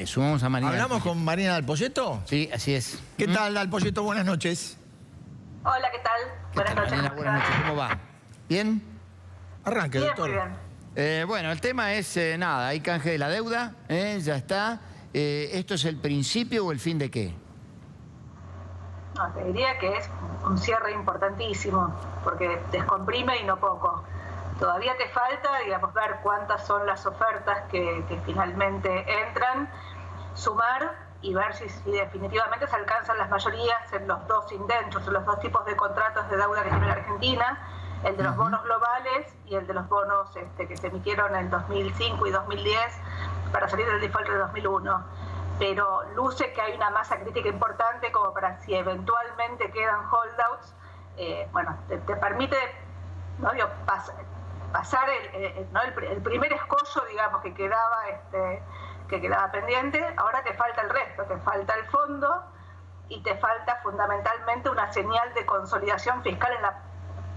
Sumamos a Marina. ¿Hablamos con Marina Dalpolleto? Sí, así es. ¿Qué tal, Dalpolleto? Buenas noches. Hola, ¿qué tal? Buenas noches. Marina, buenas noches. ¿Cómo va? ¿Bien? Arranque, Bien, doctor. muy bien. Bueno, el tema es, nada, hay canje de la deuda, ya está. ¿Esto es el principio o el fin de qué? No, te diría que es un cierre importantísimo, porque descomprime y no poco. Todavía te falta, digamos, ver cuántas son las ofertas que finalmente entran, sumar y ver si definitivamente se alcanzan las mayorías en los dos indentros, en los dos tipos de contratos de deuda que tiene la Argentina, el de los bonos globales y el de los bonos que se emitieron en 2005 y 2010 para salir del default de 2001. Pero luce que hay una masa crítica importante como para si eventualmente quedan holdouts, bueno, te permite, ¿no? Digo, pasar el primer escollo, digamos, que quedaba pendiente. Ahora te falta el resto, te falta el fondo y te falta fundamentalmente una señal de consolidación fiscal en la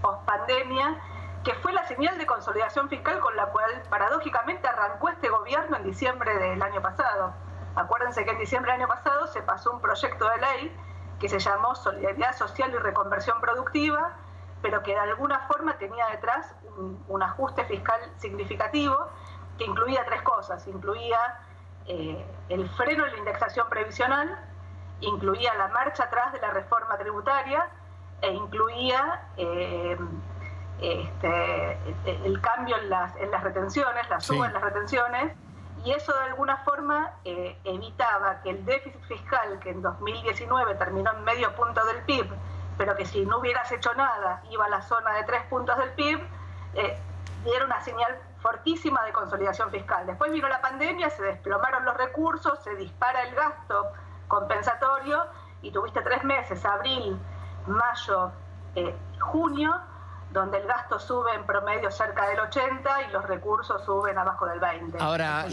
pospandemia, que fue la señal de consolidación fiscal con la cual paradójicamente arrancó este gobierno en diciembre del año pasado. Acuérdense que en diciembre del año pasado se pasó un proyecto de ley que se llamó Solidaridad Social y Reconversión Productiva, pero que de alguna forma tenía detrás un ajuste fiscal significativo que incluía tres cosas. Incluía el freno en la indexación previsional, incluía la marcha atrás de la reforma tributaria e incluía el cambio en las retenciones, la suba en las retenciones, y eso de alguna forma evitaba que el déficit fiscal, que en 2019 terminó en medio punto del PIB, pero que si no hubieras hecho nada iba a la zona de 3 puntos del PIB, diera una señal fortísima de consolidación fiscal. Después vino la pandemia, se desplomaron los recursos, se dispara el gasto compensatorio y tuviste 3 meses, abril, mayo, junio, donde el gasto sube en promedio cerca del 80 y los recursos suben abajo del 20. Ahora,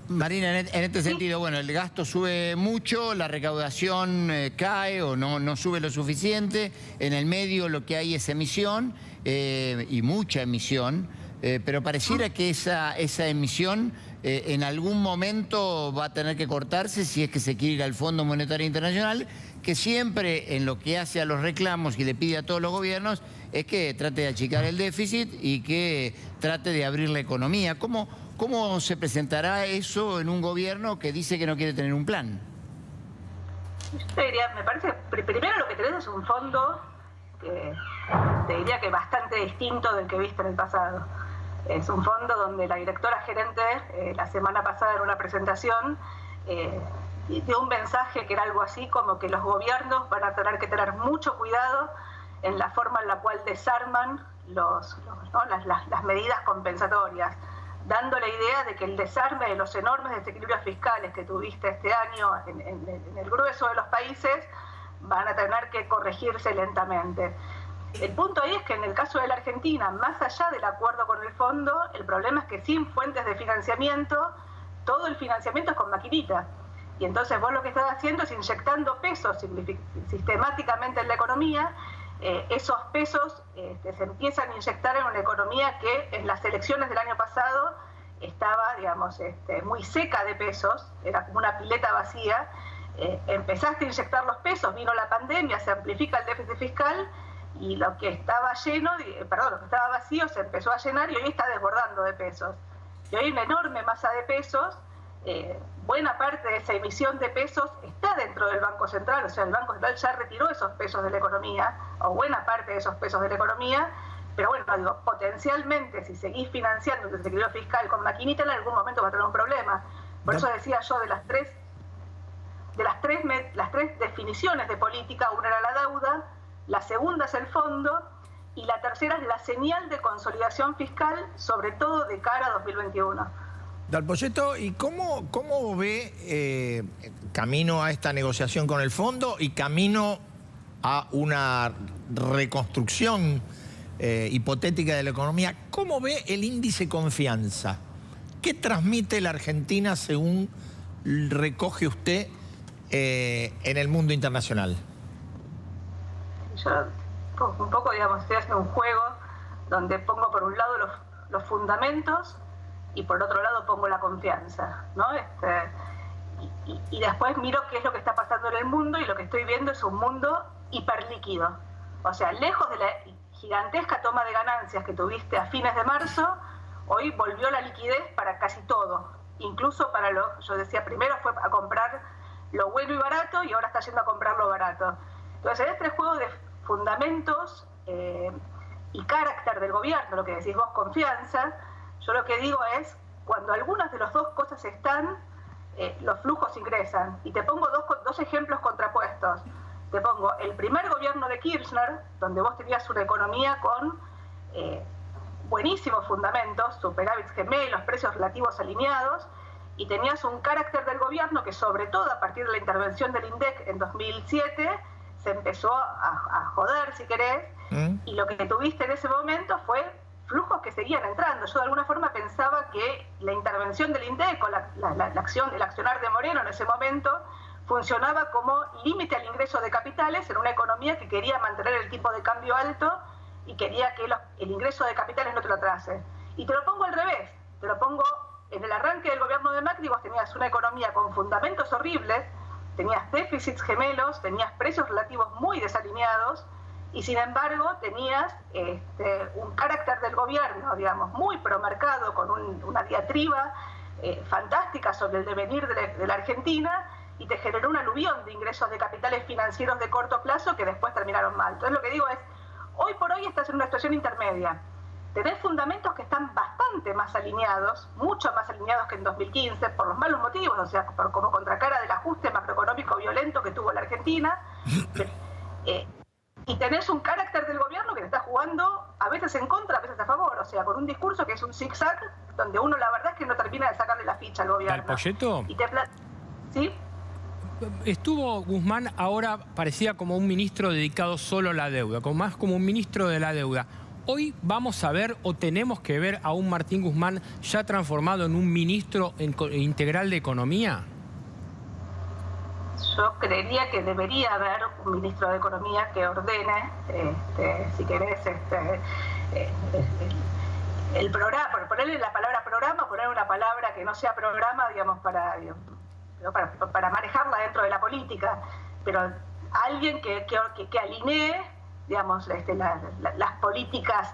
Marina, en este sentido, bueno, el gasto sube mucho, la recaudación cae o no sube lo suficiente, en el medio lo que hay es emisión y mucha emisión, pero pareciera que esa emisión en algún momento va a tener que cortarse si es que se quiere ir al Fondo Monetario Internacional, que siempre en lo que hace a los reclamos y le pide a todos los gobiernos es que trate de achicar el déficit y que trate de abrir la economía. ¿Cómo se presentará eso en un gobierno que dice que no quiere tener un plan? Yo te diría, me parece que primero lo que tenés es un fondo que te diría que bastante distinto del que viste en el pasado. Es un fondo donde la directora gerente la semana pasada en una presentación dio un mensaje que era algo así como que los gobiernos van a tener que tener mucho cuidado en la forma en la cual desarman las medidas compensatorias, dando la idea de que el desarme de los enormes desequilibrios fiscales que tuviste este año en el grueso de los países van a tener que corregirse lentamente. El punto ahí es que en el caso de la Argentina, más allá del acuerdo con el fondo, el problema es que sin fuentes de financiamiento, todo el financiamiento es con maquinita. Y entonces vos lo que estás haciendo es inyectando pesos sistemáticamente en la economía. Esos pesos se empiezan a inyectar en una economía que en las elecciones del año pasado estaba, digamos, muy seca de pesos, era como una pileta vacía. Empezaste a inyectar los pesos, vino la pandemia, se amplifica el déficit fiscal y lo que estaba lo que estaba vacío se empezó a llenar y hoy está desbordando de pesos. Y hoy hay una enorme masa de pesos. Buena parte de esa emisión de pesos está dentro del Banco Central, o sea, el Banco Central ya retiró esos pesos de la economía, o buena parte de esos pesos de la economía, pero bueno, digo, potencialmente si seguís financiando un desequilibrio fiscal con maquinita, en algún momento va a tener un problema. Por eso decía yo, de las tres definiciones de política, una era la deuda, la segunda es el fondo, y la tercera es la señal de consolidación fiscal, sobre todo de cara a 2021. Dalpolleto, ¿y cómo ve camino a esta negociación con el fondo y camino a una reconstrucción hipotética de la economía? ¿Cómo ve el índice confianza? ¿Qué transmite la Argentina según recoge usted en el mundo internacional? Yo un poco, digamos, estoy haciendo un juego donde pongo por un lado los fundamentos y por otro lado pongo la confianza, ¿no? y después miro qué es lo que está pasando en el mundo, y lo que estoy viendo es un mundo hiperlíquido. O sea, lejos de la gigantesca toma de ganancias que tuviste a fines de marzo, hoy volvió la liquidez para casi todo. Incluso para yo decía, primero fue a comprar lo bueno y barato, y ahora está yendo a comprar lo barato. Entonces, en este juego de fundamentos y carácter del gobierno, lo que decís vos, confianza, yo lo que digo es, cuando algunas de las dos cosas están, los flujos ingresan. Y te pongo dos ejemplos contrapuestos. Te pongo el primer gobierno de Kirchner, donde vos tenías una economía con buenísimos fundamentos, superávits gemelos, precios relativos alineados, y tenías un carácter del gobierno que, sobre todo a partir de la intervención del INDEC en 2007, se empezó a joder, si querés, y lo que tuviste en ese momento fue flujos que seguían entrando. Yo de alguna forma pensaba que la intervención del INDEC, o el accionar de Moreno en ese momento, funcionaba como límite al ingreso de capitales en una economía que quería mantener el tipo de cambio alto y quería que el ingreso de capitales no te lo atrase. Y te lo pongo al revés, te lo pongo en el arranque del gobierno de Macri. Vos tenías una economía con fundamentos horribles, tenías déficits gemelos, tenías precios relativos muy desalineados, y sin embargo tenías un carácter del gobierno, digamos, muy promercado, con una diatriba fantástica sobre el devenir de la Argentina, y te generó un aluvión de ingresos de capitales financieros de corto plazo que después terminaron mal. Entonces lo que digo es, hoy por hoy estás en una situación intermedia. Tenés fundamentos que están bastante más alineados, mucho más alineados que en 2015, por los malos motivos, o sea, como contracara del ajuste macroeconómico violento que tuvo la Argentina. Y tenés un carácter del gobierno que te está jugando a veces en contra, a veces a favor, o sea, con un discurso que es un zigzag, donde uno la verdad es que no termina de sacarle la ficha al gobierno. ¿Polletto? ¿Sí? Estuvo Guzmán, ahora parecía como un ministro dedicado solo a la deuda, más como un ministro de la deuda. Hoy vamos a ver, o tenemos que ver, a un Martín Guzmán ya transformado en un ministro integral de Economía. Yo creería que debería haber un ministro de Economía que ordene, si querés, el programa, por ponerle la palabra programa, poner una palabra que no sea programa, digamos, para manejarla dentro de la política, pero alguien que alinee, digamos, las políticas,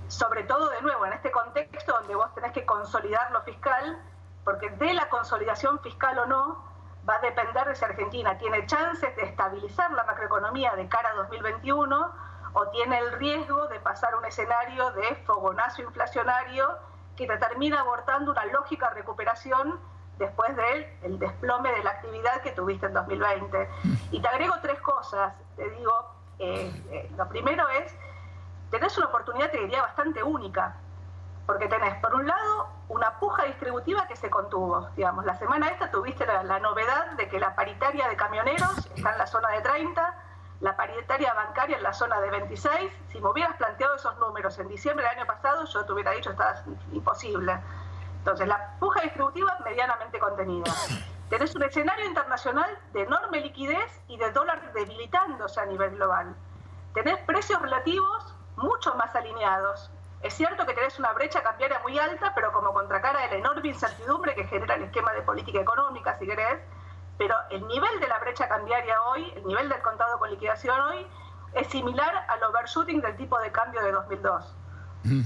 sobre todo, de nuevo, en este contexto donde vos tenés que consolidar lo fiscal, porque de la consolidación fiscal o no, va a depender de si Argentina tiene chances de estabilizar la macroeconomía de cara a 2021 o tiene el riesgo de pasar un escenario de fogonazo inflacionario que te termina abortando una lógica recuperación después del desplome de la actividad que tuviste en 2020. Y te agrego tres cosas, te digo, lo primero es, tenés una oportunidad, te diría, bastante única, porque tenés, por un lado, una puja distributiva que se contuvo. Digamos, la semana esta tuviste la novedad de que la paritaria de camioneros está en la zona de 30, la paritaria bancaria en la zona de 26. Si me hubieras planteado esos números en diciembre del año pasado, yo te hubiera dicho que está imposible. Entonces, la puja distributiva medianamente contenida. Tenés un escenario internacional de enorme liquidez y de dólar debilitándose a nivel global. Tenés precios relativos mucho más alineados. Es cierto que tenés una brecha cambiaria muy alta, pero como contracara de la enorme incertidumbre que genera el esquema de política económica, si querés, pero el nivel de la brecha cambiaria hoy, el nivel del contado con liquidación hoy, es similar al overshooting del tipo de cambio de 2002.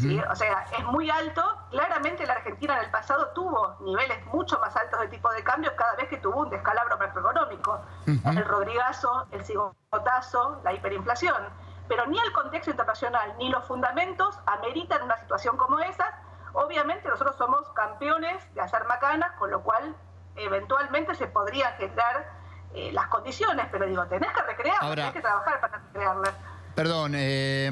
¿Sí? O sea, es muy alto. Claramente la Argentina en el pasado tuvo niveles mucho más altos de tipo de cambio cada vez que tuvo un descalabro macroeconómico. El Rodrigazo, el cigotazo, la hiperinflación. Pero ni el contexto internacional ni los fundamentos ameritan una situación como esa. Obviamente nosotros somos campeones de hacer macanas, con lo cual eventualmente se podrían generar las condiciones, pero digo, tenés que recrearlas, tenés que trabajar para recrearlas. Perdón,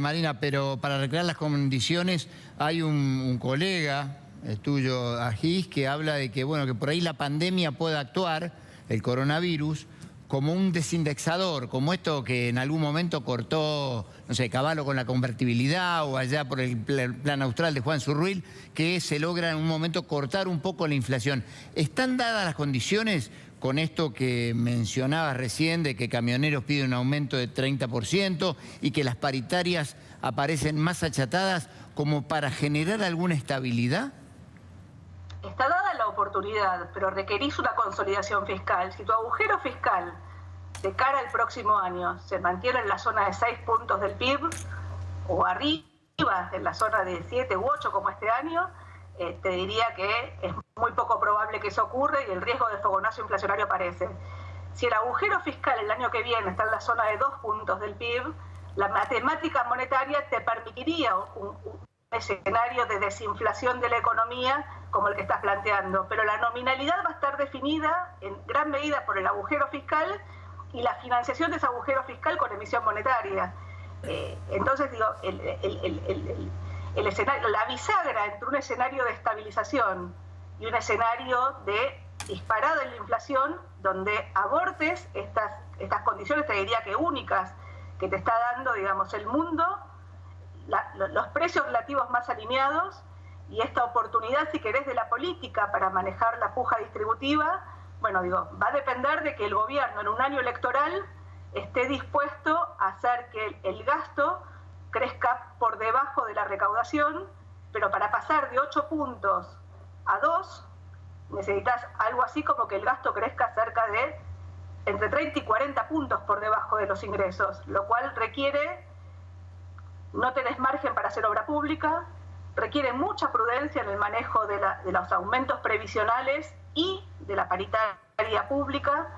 Marina, pero para recrear las condiciones hay un colega tuyo, Agis, que habla de que, bueno, que por ahí la pandemia puede actuar, el coronavirus, como un desindexador, como esto que en algún momento cortó, no sé, Cavallo con la convertibilidad, o allá por el plan austral de Juan Zurruil, que se logra en un momento cortar un poco la inflación. ¿Están dadas las condiciones con esto que mencionabas recién, de que Camioneros pide un aumento de 30% y que las paritarias aparecen más achatadas, como para generar alguna estabilidad? está dada la oportunidad, pero requerís una consolidación fiscal. Si tu agujero fiscal de cara al próximo año se mantiene en la zona de 6 puntos del PIB o arriba en la zona de 7 u 8 como este año, te diría que es muy poco probable que eso ocurra y el riesgo de fogonazo inflacionario aparece. Si el agujero fiscal el año que viene está en la zona de 2 puntos del PIB, la matemática monetaria te permitiría un escenario de desinflación de la economía como el que estás planteando, pero la nominalidad va a estar definida en gran medida por el agujero fiscal y la financiación de ese agujero fiscal con emisión monetaria. Entonces, digo, el escenario, la bisagra entre un escenario de estabilización y un escenario de disparada en la inflación, donde abortes estas condiciones, te diría que únicas, que te está dando, digamos, el mundo, los precios relativos más alineados y esta oportunidad, si querés, de la política para manejar la puja distributiva, bueno, digo, va a depender de que el gobierno en un año electoral esté dispuesto a hacer que el gasto crezca por debajo de la recaudación, pero para pasar de 8 puntos a 2, necesitas algo así como que el gasto crezca cerca de entre 30 y 40 puntos por debajo de los ingresos, lo cual requiere, no tenés margen para hacer obra pública, requiere mucha prudencia en el manejo de los aumentos previsionales y de la paritaria pública,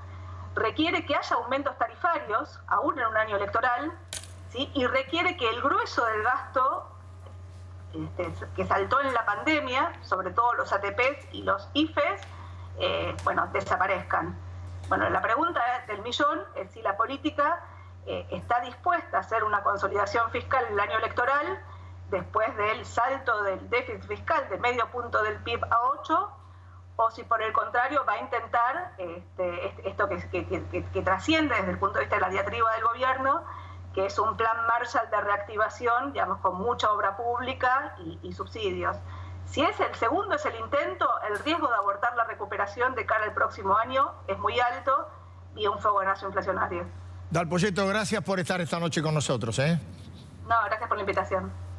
requiere que haya aumentos tarifarios, aún en un año electoral, ¿sí? Y requiere que el grueso del gasto que saltó en la pandemia, sobre todo los ATPs y los IFEs, desaparezcan. Bueno, la pregunta del millón es si la política está dispuesta a hacer una consolidación fiscal en el año electoral después del salto del déficit fiscal de medio punto del PIB a 8, o si por el contrario va a intentar esto que trasciende desde el punto de vista de la diatriba del gobierno, que es un plan Marshall de reactivación, digamos, con mucha obra pública y subsidios. Si es el segundo, es el intento, el riesgo de abortar la recuperación de cara al próximo año es muy alto y un fogonazo inflacionario. Dal Poyetto, gracias por estar esta noche con nosotros. No, gracias por la invitación.